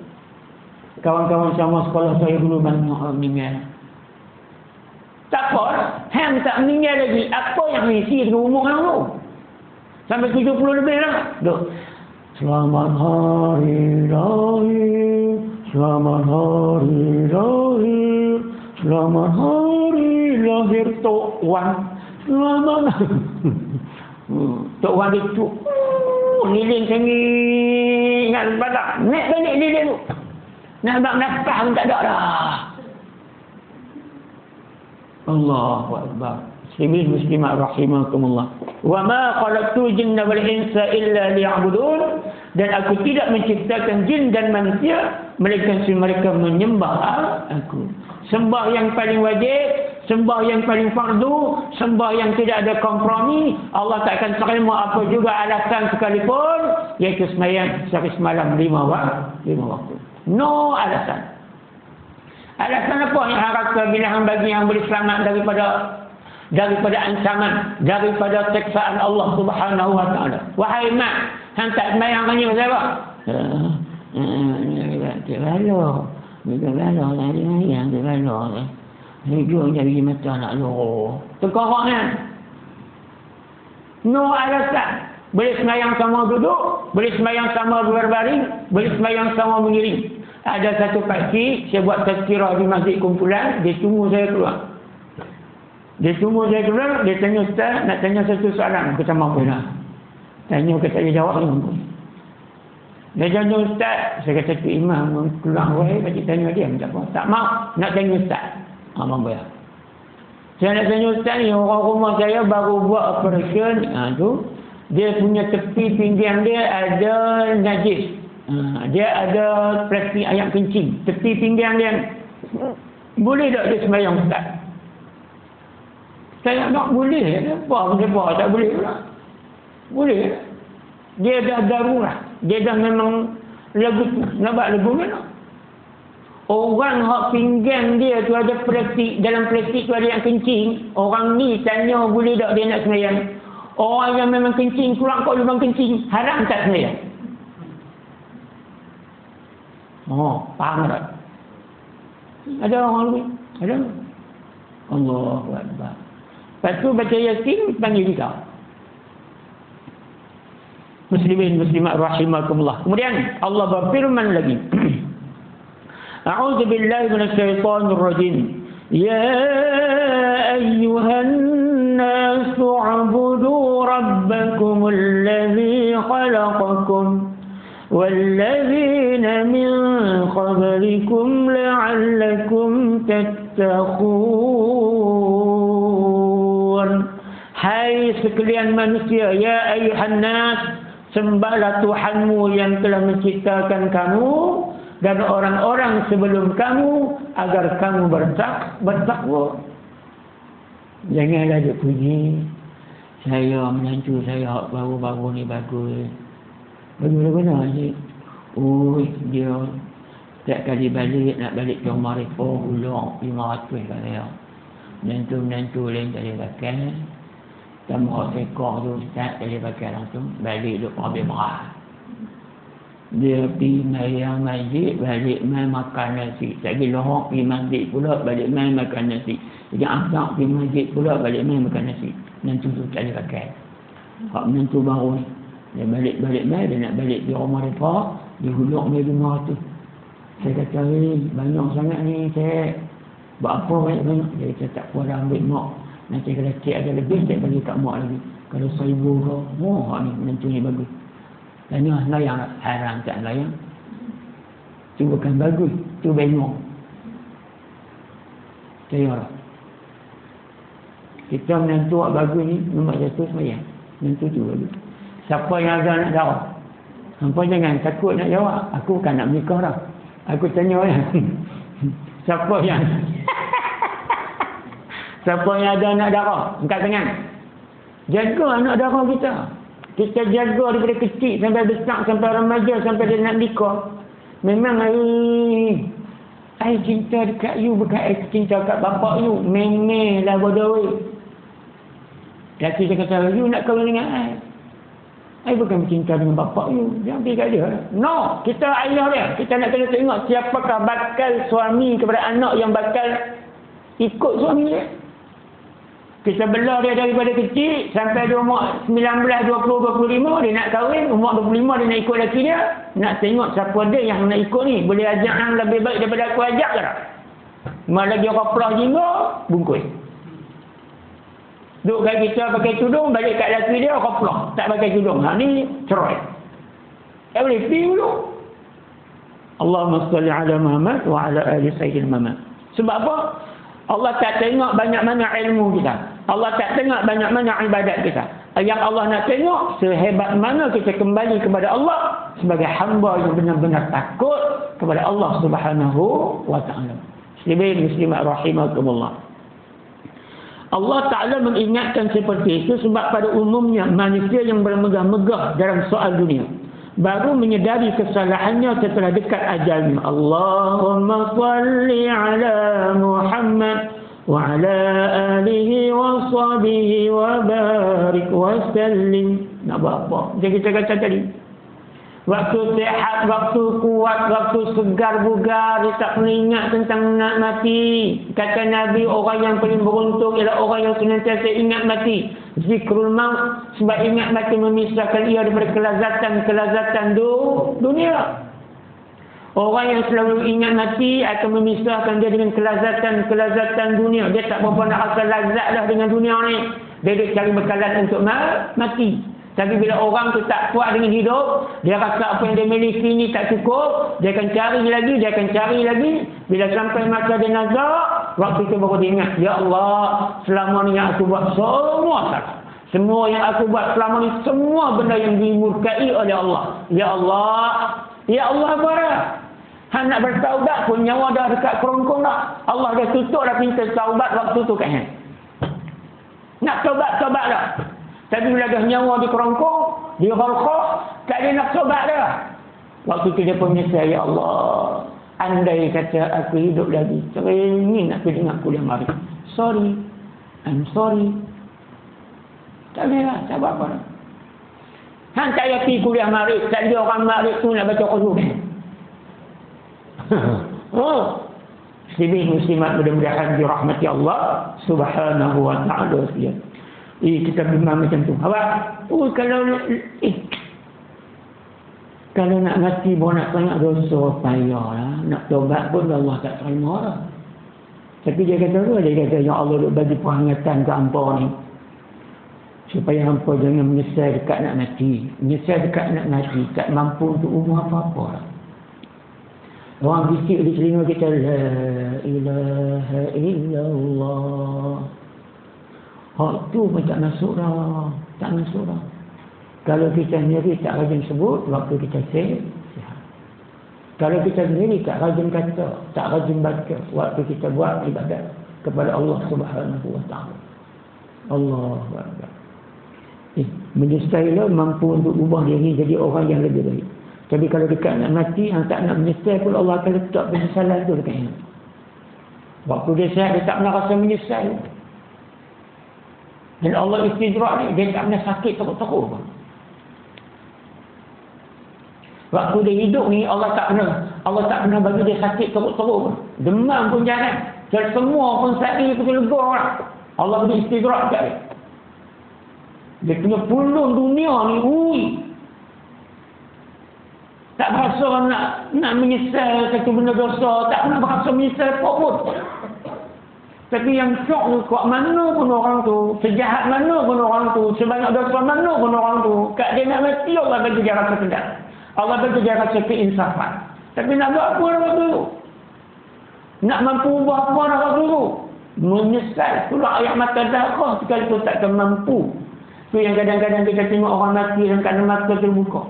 Kawan-kawan sama sekolah saya dulu banyak meninggal. Tak apa, hang tak meninggal lagi. Apa yang isi dengan umur hang tu? Sampai 70 lebih lah. Duk. Selamat hari lahir, selamat hari lahir, selamat hari lahir Tok Wan. Selamat Tok Wan itu lilin sengit ingat badak. Naik balik lilin tu. Nak bak nafkah pun tak ada dah. Allahu Akbar. Muslimin muslimat rahimakumullah. Wa ma khalaqtul jinna wal insa illa liya'budun. Dan aku tidak menciptakan jin dan manusia melainkan supaya mereka menyembah aku. Sembah yang paling wajib, sembah yang paling fardu, sembah yang tidak ada kompromi. Allah tak akan terima apa juga alasan sekalipun, iaitu sembahyang sehari semalam 5 waktu. No alasan. Alasan apa yang harap bila hang bagi yang boleh selamat daripada ancaman, daripada siksaan Allah Subhanahu wa taala. Wahai mak, hang tak sembahyang ni pasal apa? Dia yang hidup jadi mata nak lo. Terkorok kan? No alasan. Boleh sembahyang sama duduk, boleh sembahyang sama berbaring, boleh sembahyang sama mengiring. Ada satu pakcik, saya buat tazkirah di masjid kumpulan, dia tunggu saya keluar. Dia tanya ustaz, nak tanya satu soalan. Aku tak mampu nak. Tanya, aku tak boleh jawab ni mampu. Dia tanya ustaz, saya kata tu imam keluar wahai, pakcik tanya dia, tak apa. Tak mau, nak tanya ustaz. Mampu ya. Saya nak tanya ustaz ni, orang rumah saya baru buat operation, tu dia punya tepi pinggang dia ada najis. Dia ada plastik ayam kencing. Tepi pinggang dia. Boleh tak dia sembahyang ustaz? Saya nak boleh. Apa tak boleh pula? Boleh. Dia dah darurat. Dia dah memang lagu tu. Nampak lagu mana? Orang hak pinggang dia tu ada plastik. Dalam plastik tu ada yang kencing. Orang ni tanya boleh tak dia nak sembahyang. Orang yang memang kencing, keluar kat lubang kencing, haram tak sembahyang? Oh, faham tak? Ada orang lebih? Ada? Allahu Akbar. Lepas tu baca Yasin, panggil kita. Muslimin muslimat rahimakumullah. Kemudian Allah berfirman lagi. A'udzu billahi minasyaitonir rajim. Ya ayyuhan nas u'budu rabbakumul ladzi khalaqakum وَالَّذِينَ مِنْ قَبْلِكُمْ لَعَلَّكُمْ تَتَّقُونَ. Hai sekalian manusia, ya ayuhan nas, sembahlah Tuhanmu yang telah menciptakan kamu dan orang-orang sebelum kamu agar kamu bertakwa. Janganlah dia puji, saya menantu saya baru-baru ni bagus. Bagaimana je? Oh, dia setiap kali balik, nak balik ke rumah mereka, ulang 500 kat saya. Menantu-menantu lain tak boleh pakai. Tambah sekor tu, tak boleh pakai langsung. Balik duk ambil merah. Dia pergi mayang masjid, balik main makan nasi. Lagi lohok pergi masjid pula, balik main makan nasi. Jadi asap pergi masjid pula, balik main makan nasi. Menantu tu tak boleh pakai. Hak menantu baru ni, dia balik-balik main, dia nak balik di rumah mereka, dia huluk main rumah tu. Saya kata, banyak sangat ni, saya buat apa banyak-banyak. Dia kata, tak puas dah ambil mak. Nanti kalau cik ada lebih, saya bagi kat mak lagi. Kalau 1,000 kau, hak ni, menantu ni bagus. Tanya layang, haram tak layang. Tu bukan bagus, tu bengong. Percayalah. Kita menantu yang bagus ni, memang jatuh semayang. Menantu tu bagus. Siapa yang ada nak jawab? Hampa jangan takut nak jawab. Aku bukan nak menikah dah. Aku tanya lah. Siapa yang ada anak darah? Angkat tangan. Jaga anak darah kita. Kita jaga daripada kecil sampai besar, sampai remaja, sampai dia nak nikah. Memang I cinta dekat you bukan I cinta kat bapak you. Memang lah bodoh. Laki dia kata, you nak kahwin dengan I bukan bercinta dengan bapak you. Jangan pergi kat dia. No, kita ayah dia. Kita nak kena tengok siapakah bakal suami kepada anak yang bakal ikut suami dia. Kita belah dia daripada kecil sampai dia umur 19, 20, 25 dia nak kahwin, umur 25 dia nak ikut lelaki dia. Nak tengok siapa dia yang nak ikut ni. Boleh ajak yang lebih baik daripada aku ajak ke tak? Malah dia koplah jingga, bungkus. Duk kat kita pakai tudung, balik kat lelaki dia koplah, tak pakai tudung. Ha ni cerai. Tak boleh pergi dulu. Allahumma salli ala Muhammad wa ala ali sayyidina Muhammad. Sebab apa? Allah tak tengok banyak-banyak ilmu kita. Allah tak tengok banyak-banyak ibadat kita. Yang Allah nak tengok sehebat mana kita kembali kepada Allah sebagai hamba yang benar-benar takut kepada Allah Subhanahu wa taala. Muslimin muslimat rahimakumullah. Allah Ta'ala mengingatkan seperti itu sebab pada umumnya manusia yang bermegah-megah dalam soal dunia baru menyedari kesalahannya setelah dekat ajalnya. Allahumma salli ala Muhammad wa ala alihi wa sahbihi wa barik wa sallim. Nak buat apa? Macam kita kata tadi. Waktu sehat, waktu kuat, waktu segar bugar, dia tak pernah ingat tentang nak mati. Kata Nabi, orang yang paling beruntung ialah orang yang senantiasa ingat mati. Zikrul maut, sebab ingat mati memisahkan ia daripada kelazatan dunia. Orang yang selalu ingat mati akan memisahkan dia dengan kelazatan dunia. Dia tak berapa nak rasa lazat dah dengan dunia ni. Dia cari bekalan untuk mati. Tapi bila orang tu tak kuat dengan hidup, dia rasa apa yang dia miliki ni tak cukup, dia akan cari lagi. Bila sampai masa dia nazak, waktu itu baru dia ingat, ya Allah, selama ni yang aku buat semua salah. Semua yang aku buat selama ni, semua benda yang dimurkai oleh Allah. Ya Allah apa dah? Han nak bertaubat pun nyawa dah dekat kerongkong dah. Allah dah tutup dah pintu taubat waktu tu kan. Nak taubat dah. Tapi bila dah nyawa di kerongkong, di ghalqah, tak ada nak tobat dah. Waktu tu dia pun menyesal, ya Allah, andai kata aku hidup lagi, teringin aku dengar kuliah maghrib. Sorry, I'm sorry. Tak boleh lah, tak buat apa dah. Han tak payah pergi kuliah maghrib, tak ada orang maghrib tu nak baca Quran. Muslimat mudah-mudahan dirahmati Allah Subhanahu wa ta'ala sekalian. Kita bimbang macam tu. Awak, kalau nak mati pun nak sangat dosa, payahlah. Nak tobat pun Allah tak terima lah. Tapi dia kata, ya Allah duk bagi perhangatan ke hampa ni. Supaya hampa jangan menyesal dekat nak mati. Menyesal dekat nak mati, tak mampu untuk umur apa-apa. Orang bisik di telinga kita, la ilaha illallah. Hak tu pun tak masuk dah. Tak masuk dah. Kalau kita sendiri tak rajin sebut, waktu kita sihat. Kalau kita sendiri tak rajin kata, tak rajin baca, waktu kita buat ibadat kepada Allah Subhanahu wa ta'ala. Allahu Akbar. Menyesal mampu untuk ubah diri jadi orang yang lebih baik. Tapi kalau dekat nak mati, yang tak nak menyesal pun Allah akan letak penyesalan tu dekat dia. Waktu dia sihat, dia tak pernah rasa menyesal. Dan Allah istidrak ni, dia tak pernah sakit teruk-teruk pun. Waktu dia hidup ni, Allah tak pernah bagi dia sakit teruk-teruk pun. Demam pun jangan. Dan semua pun sakit pun lega orang. Allah beri istidrak kat dia. Dia punya pulung dunia ni, tak berasa nak menyesal satu benda dosa, tak pernah berasa menyesal apa pun. Tapi yang syok tu, kuat mana pun orang tu, sejahat mana pun orang tu, sebanyak dosa mana pun orang tu, kat dia nak mati, Allah bagi dia rasa sedap. Allah bagi dia rasa keinsafan. Tapi nak buat apa dah waktu tu? Nak mampu ubah apa dah waktu tu? Menyesal. Itulah ayat mata darah sekali tu takkan mampu. Itu yang kadang-kadang kita tengok orang mati dan kadang mata terbuka.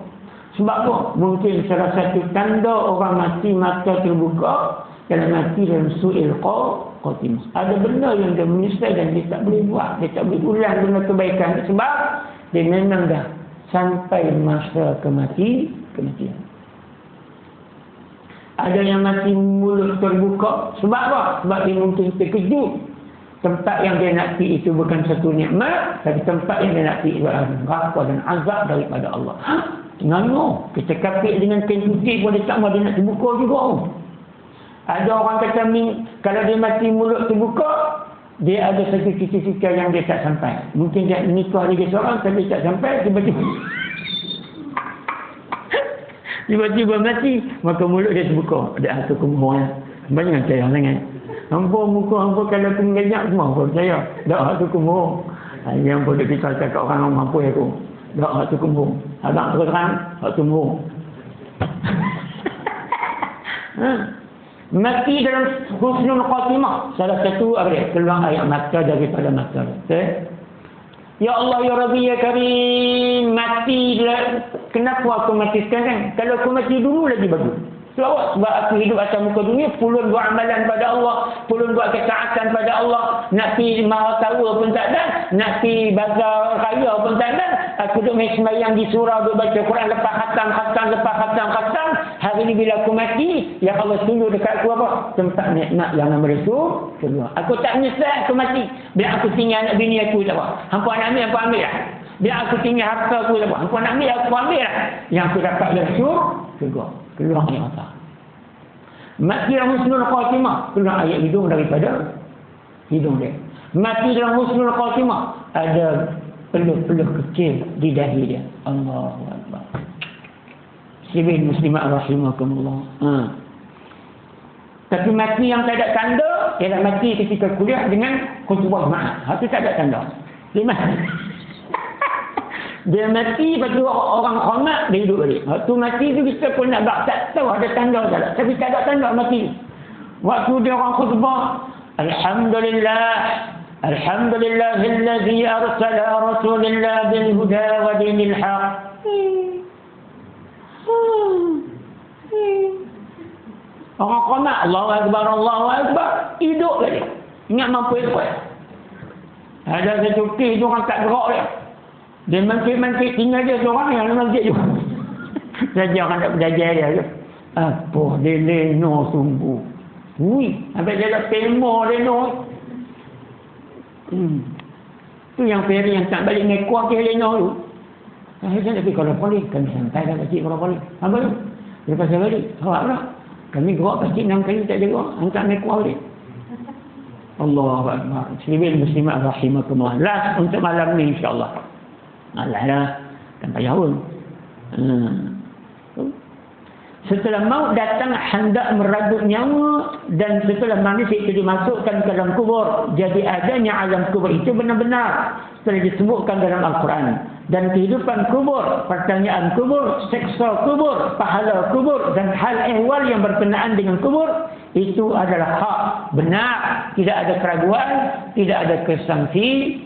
Sebab apa? Mungkin salah satu tanda orang mati mata terbuka dalam mati dalam su'il khatimah. Ada benda yang dia menyesal dan dia tak boleh buat. Dia tak boleh ulang benda kebaikan. Sebab dia memang dah sampai masa kematian. Ada yang mati mulut terbuka. Sebab apa? Sebab dia mungkin terkejut. Tempat yang dia nak pergi itu bukan satu nikmat, tapi tempat yang dia nak pergi adalah neraka dan azab daripada Allah. Ngano, kita kapit dengan kain putih pun dia tak mahu, dia nak terbuka juga. Ada orang kata, kalau dia mati mulut terbuka, dia ada satu cita-cita yang dia tak sampai. Mungkin dia nikah lagi seorang, tapi tak sampai, tiba-tiba mati, maka mulut dia terbuka. Ada satu kumuh. Banyak percaya sangat. Hampa muka hampa kalau aku mengajak semua hampa percaya. Tak hak tu kumuh. Yang boleh kita cakap orang mampu aku. Tak hak tu kumuh. Abang terus terang, hak tu kumuh. Mati dalam husnul khatimah. Salah satu keluar ayat mata daripada mata. Okay? Ya Allah, Ya Rabbi, Ya Karim, mati. Kenapa aku mati sekarang? Kalau aku mati dulu lagi bagus. Sebab aku hidup atas muka dunia, puluhan buat amalan pada Allah, puluhan buat ketaatan pada Allah, nak pergi mahal tawa pun tak ada, nak pergi bazar raya pun tak ada. Aku duduk main sembahyang di surau, duduk baca Quran, lepas khatam, hari ni bila aku mati, ya Allah tunjuk dekat aku apa? Tempat nikmat yang nama Rasul kedua. Aku tak menyesal aku mati. Biar aku tinggal anak bini aku tak apa. Hampa nak ambil lah. Biar aku tinggal harta aku tak apa. Hampa nak ambil, aku ambil lah. Yang aku dapat Rasul kedua. Keluar ni mata. Mati dalam husnul khatimah. Keluar ayat hidung daripada hidung dia. Mati dalam husnul khatimah. Ada peluh-peluh kecil di dahi dia. Allahu Akbar. Muslimin muslimat rahimakumullah. Tapi mati yang tak ada tanda ialah mati ketika kuliah dengan khutbah Jumaat. Itu tak ada tanda. Dia mati, lepas tu orang hormat, dia hidup balik. Waktu mati tu kita pun nak buat, tak tahu ada tanda tak ada. Tapi tak ada tanda mati. Waktu dia orang khutbah, Alhamdulillah, Alhamdulillahillazi arsala rasulillah bil huda wa dinil haq. Orang hormat, Allahu Akbar, hidup balik. Ingat mampu ikut. Ada satu kes tu orang tak gerak dia. Dia mangkit-mangkit tinggal dia seorang yang mangkit juga. Saja orang tak belajar dia tu. Apa dia leno sungguh. Sampai dia ada temo leno. Tu yang Ferry yang tak balik dengan kuah dia leno tu. Saya nak pergi kalau polis. Kami santai dah kecil kalau polis. Apa tu? Lepas saya balik. Awak pula. Kami gerak kecil 6 kali tak jaga. Angkat dengan kuah balik. Allahu Akbar. Muslimin muslimat rahimakumullah. Last untuk malam ni insyaAllah. Alah kan payah pun. Setelah maut datang hendak merajut nyawa, dan setelah manusia itu dimasukkan ke dalam kubur. Jadi adanya alam kubur itu benar-benar telah disebutkan dalam Al-Quran. Dan kehidupan kubur, pertanyaan kubur, seksa kubur, pahala kubur, dan hal ehwal yang berkenaan dengan kubur, itu adalah hak, benar, tidak ada keraguan, tidak ada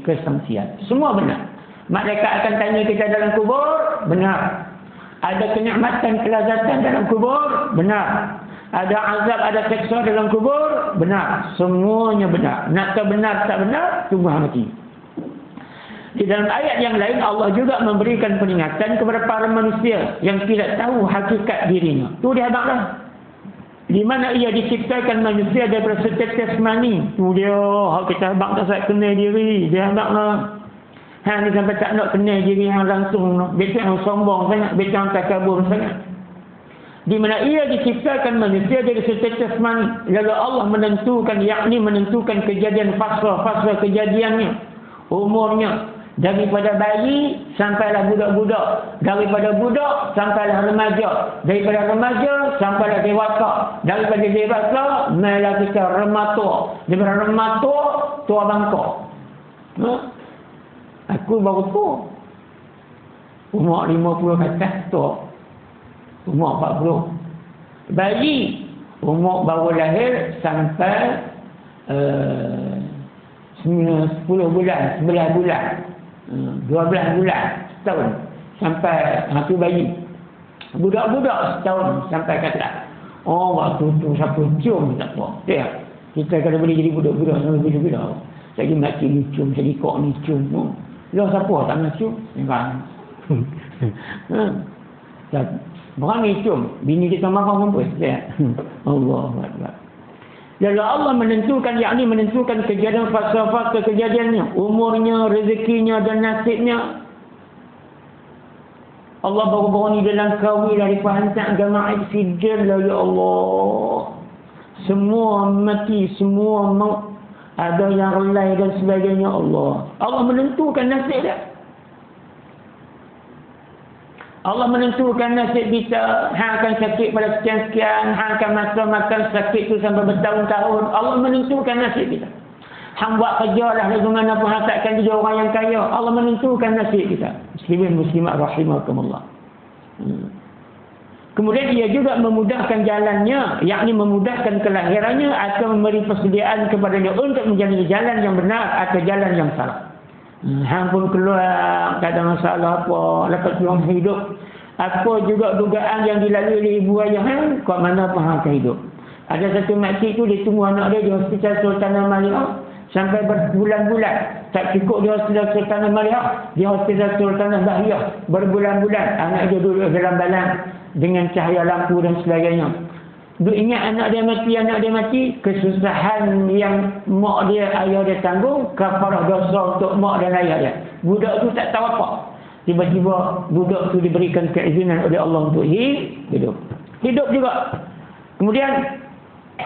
kesangsian. Semua benar. Malaikat akan tanya kita dalam kubur, benar. Ada kenikmatan, kelazatan dalam kubur, benar. Ada azab, ada seksa dalam kubur, benar. Semuanya benar. Nak tak benar, tak benar, tunggu mati. Di dalam ayat yang lain, Allah juga memberikan peringatan kepada para manusia yang tidak tahu hakikat dirinya. Tu dia habaklah. Di mana ia diciptakan manusia daripada setetes mani. Tu dia, kita habak tak kenal diri. Dia habaklah. Ni sampai tak nak kenal diri yang langsung. Betul yang sombong sangat. Betul yang takabur sangat. Di mana ia diciptakan manusia dari setetes mani. Lalu Allah menentukan, yakni menentukan kejadian fasa kejadiannya. Umurnya. Daripada bayi sampailah budak-budak. Daripada budak sampailah remaja. Daripada remaja sampailah dewasa. Daripada dewasa malah kita rematua. Daripada rematua tua bangka. Aku baru tua. Umur 50 ke atas tua. Umur 40. Bayi umur baru lahir sampai 10 bulan, 11 bulan. 12 bulan, setahun sampai tu bayi. Budak-budak setahun sampai kata. Oh, waktu tu siapa cium tak apa. Ya. Kita kalau boleh jadi budak-budak sampai budak-budak. Lagi mati ni cium, jadi kok ni cium. Lo siapa tak nak cium? Kan. Berani cium. Bini kita marah pun. Ya. Allahuakbar. Lalu Allah menentukan, yakni menentukan kejadian fasa-fasa kejadiannya, umurnya, rezekinya dan nasibnya. Allah baru-baru ni dalam kawin dari pahantang agama aksiden lah, ya Allah. Semua mati, semua maut. Ada yang relai dan sebagainya, Allah. Allah menentukan nasib dia. Allah menentukan nasib kita. Hang akan sakit pada sekian-sekian. Hang akan makan sakit tu sampai bertahun-tahun. Allah menentukan nasib kita. Hang buat kerja lah lagu mana pun hang takkan jadi orang yang kaya. Allah menentukan nasib kita. Muslimin muslimat rahimakumullah. Kemudian dia juga memudahkan jalannya, yakni memudahkan kelahirannya atau memberi persediaan kepadanya untuk menjalani jalan yang benar atau jalan yang salah. Hang pun keluar, tak ada masalah apa, lepas peluang hidup. Apa juga dugaan yang dilalui oleh ibu ayah hang, kat mana pun hang akan hidup. Ada satu makcik tu, dia tunggu anak dia di Hospital Sultanah Maliyah sampai berbulan-bulan. Tak cukup di Hospital Sultanah Maliyah, di Hospital Sultanah Bahiyah berbulan-bulan. Anak dia duduk dalam balang dengan cahaya lampu dan sebagainya. Duk ingat anak dia mati, kesusahan yang mak dia, ayah dia tanggung, kafarah dosa untuk mak dan ayah dia. Budak tu tak tahu apa. Tiba-tiba budak tu diberikan keizinan oleh Allah untuk hidup. Hidup juga. Kemudian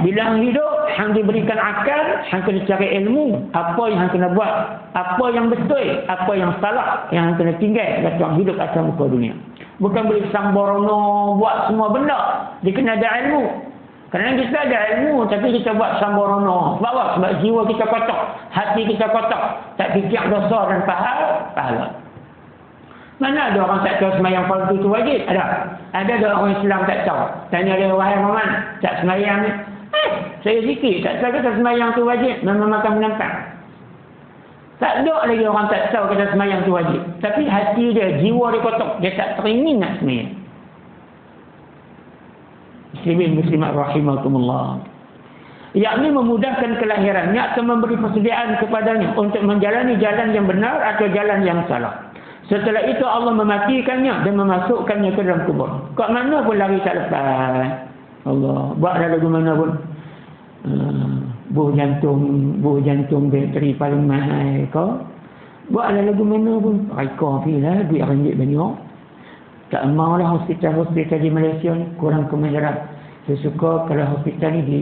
bila hidup, hang diberikan akal, hang kena cari ilmu, apa yang hang kena buat, apa yang betul, apa yang salah, yang hang kena tinggal dalam hidup atas muka dunia. Bukan boleh samborono buat semua benda. Dia kena ada ilmu. Kerana kita ada ilmu, tapi kita buat samborono. Sebab apa? Sebab jiwa kita kotak, hati kita kotak, tak fikir dosa dan pahala. Mana ada orang tak tahu semayang fardu itu wajib? Ada orang Islam tak tahu. Tanya dia, wahai Muhammad, tak semayang ni? Saya zikir, tak tahu kata semayang tu wajib, memang makan menantang. Tak ada lagi orang tak tahu kata semayang tu wajib. Tapi hati dia, jiwa dia kotak, dia tak teringin nak semayang. Muslimin muslimat rahimakumullah. Yakni memudahkan kelahirannya atau memberi persediaan kepadanya untuk menjalani jalan yang benar atau jalan yang salah. Setelah itu Allah mematikannya dan memasukkannya ke dalam kubur. Kat mana pun lari tak lepas. Allah, buatlah lagu mana pun. Buah jantung bateri paling mahal kau. Buatlah lagu mana pun. Reka lah, duit ringgit banyak. Tak maulah hospital di Malaysia ni kurang kemahiran. Saya suka kalau hospital ni di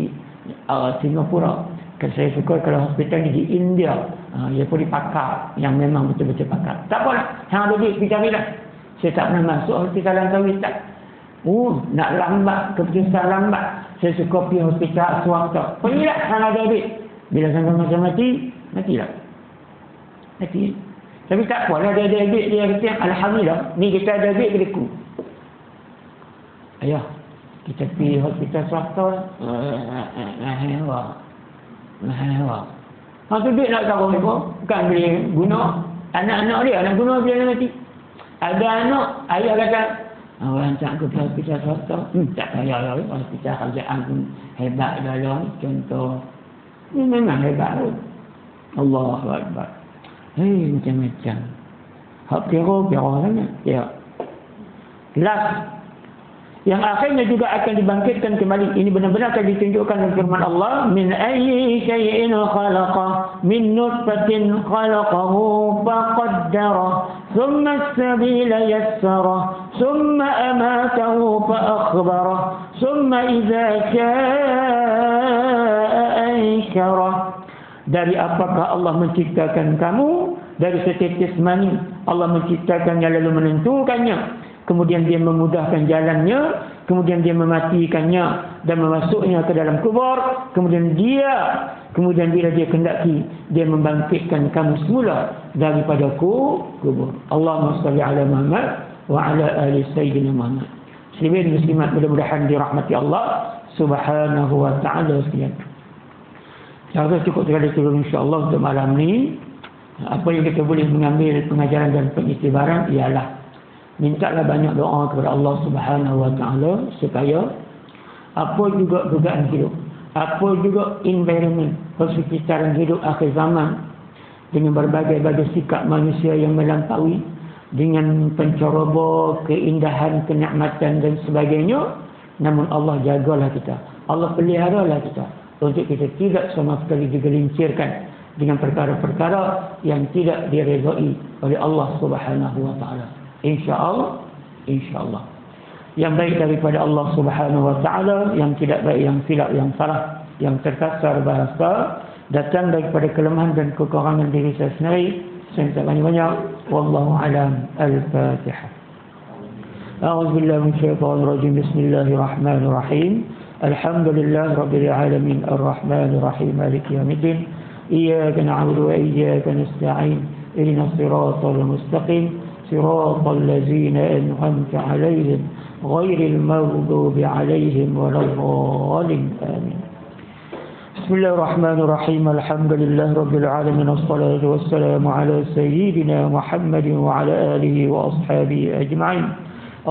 Singapura. Saya suka kalau hospital ni di India. Ia pun dipakar yang memang betul-betul pakar. Tak apalah, hang ada duit pergi cari lah. Saya tak pernah masuk hospital Langkawi tak. Nak lambat, keputusan lambat. Saya suka pergi hospital swasta. Pergilah kalau ada adik. Bila sampai masa mati, matilah. Mati. Tapi tak apalah, ada adik dia kata, alhamdulillah, ni kita ada adik berlaku. Ayah, kita pergi hospital swasta. Mahal. Tu duit nak taruh mereka. Bukan boleh guna. Anak-anak dia, anak guna bila dia mati. Ada anak, ayah kata, orang tak aku pergi hospital swasta. Tak payah lah. Hospital kerajaan pun hebat dalam. Contoh. Ini memang hebat pun. Allahu Akbar. Macam-macam. Hak kira sangat. Ya. Last. Yang akhirnya juga akan dibangkitkan kembali. Ini benar-benar akan ditunjukkan dalam firman Allah. Min ayyi syai'in khalaqa min nutfatin khalaqahu faqaddara thumma as-sabila yassara thumma amatahu faakhbara thumma idza syaa'a anshara. Dari apakah Allah menciptakan kamu? Dari setetes mani Allah menciptakannya lalu menentukannya. Kemudian dia memudahkan jalannya, kemudian dia mematikannya dan memasuknya ke dalam kubur, kemudian bila dia kendaki, dia membangkitkan kamu semula daripada kubur. Allahumma salli ala Muhammad wa ala ali sayyidina Muhammad. Muslimin muslimat mudah-mudahan dirahmati Allah Subhanahu wa taala sekalian. Saya cukup sekali dulu insya-Allah untuk malam ni. Apa yang kita boleh mengambil pengajaran dan pengiktibaran ialah mintalah banyak doa kepada Allah Subhanahu wa taala supaya apa juga godaan hidup, apa juga environment, persekitaran hidup akhir zaman dengan berbagai-bagai sikap manusia yang melampaui dengan penceroboh, keindahan, kenikmatan dan sebagainya, namun Allah jagalah kita. Allah peliharalah kita untuk kita tidak sama sekali digelincirkan dengan perkara-perkara yang tidak diredai oleh Allah Subhanahu wa taala. InsyaAllah, insyaAllah. Yang baik daripada Allah Subhanahu wa taala, yang tidak baik, yang silap, yang salah, yang terkasar bahasa, datang daripada kelemahan dan kekurangan diri saya sendiri. Saya minta banyak-banyak. Wallahu alam. Al-Fatihah. A'udzu billahi minasyaitonir rajim. Bismillahirrahmanirrahim. Alhamdulillah rabbil alamin arrahmanir rahim maliki yaumiddin. Iyyaka na'budu wa iyyaka nasta'in. Ihdinas siratal mustaqim. صراط الذين أنعمت عليهم غير المغضوب عليهم ولا الضالين آمين. بسم الله الرحمن الرحيم. الحمد لله رب العالمين والصلاة والسلام على سيدنا محمد وعلى آله وأصحابه أجمعين.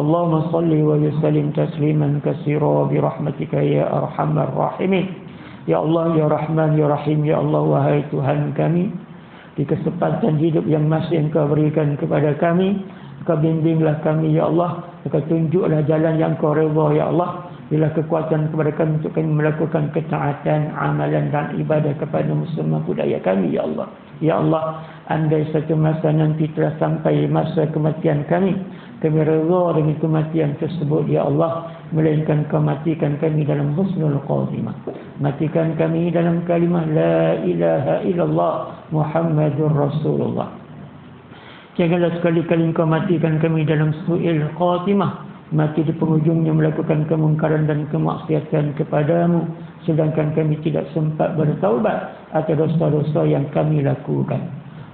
اللهم صل وسلم تسليما كثيرا برحمتك يا أرحم الراحمين. Ya Allah, Ya Rahman, Ya Rahim, Ya Allah, wahai Tuhan kami, di kesempatan hidup yang masih Engkau berikan kepada kami, Engkau bimbinglah kami, Ya Allah. Engkau tunjuklah jalan yang Engkau redha, Ya Allah. Bila kekuatan kepada kami untuk kami melakukan ketaatan, amalan dan ibadah kepada semampu daya kami, Ya Allah. Ya Allah, andai satu masa nanti telah sampai masa kematian kami redha dengan kematian tersebut, Ya Allah, melainkan Kau matikan kami dalam husnul khatimah. Matikan kami dalam kalimah la ilaha illallah Muhammadur Rasulullah. Janganlah sekali-kali Kau matikan kami dalam su'il khatimah, mati di penghujungnya melakukan kemungkaran dan kemaksiatan kepadamu, sedangkan kami tidak sempat bertaubat atas dosa-dosa yang kami lakukan.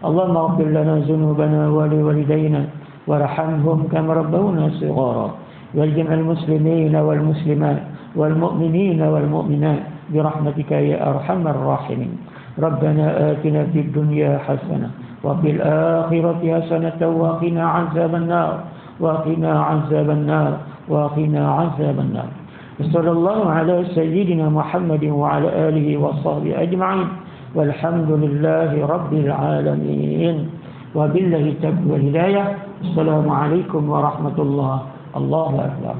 Allahumma ighfir lana dzunubana wa liwalidayna warhamhum kama rabbawna shighara wal jami'al muslimina wal muslimat wal mu'minina wal mu'minat birahmatika ya arhamar rahimin. Rabbana atina fid dunya hasanah wa fil akhirati hasanah wa qina 'adzaban nar wa qina 'adzaban nar wa qina 'adzaban nar. Sallallahu ala sayyidina Muhammadin wa ala alihi wa sahbihi ajma'in. Walhamdulillahi rabbil alamin. Wabillahi taufiq wal hidayah. Assalamualaikum warahmatullahi wabarakatuh. Allahu akbar.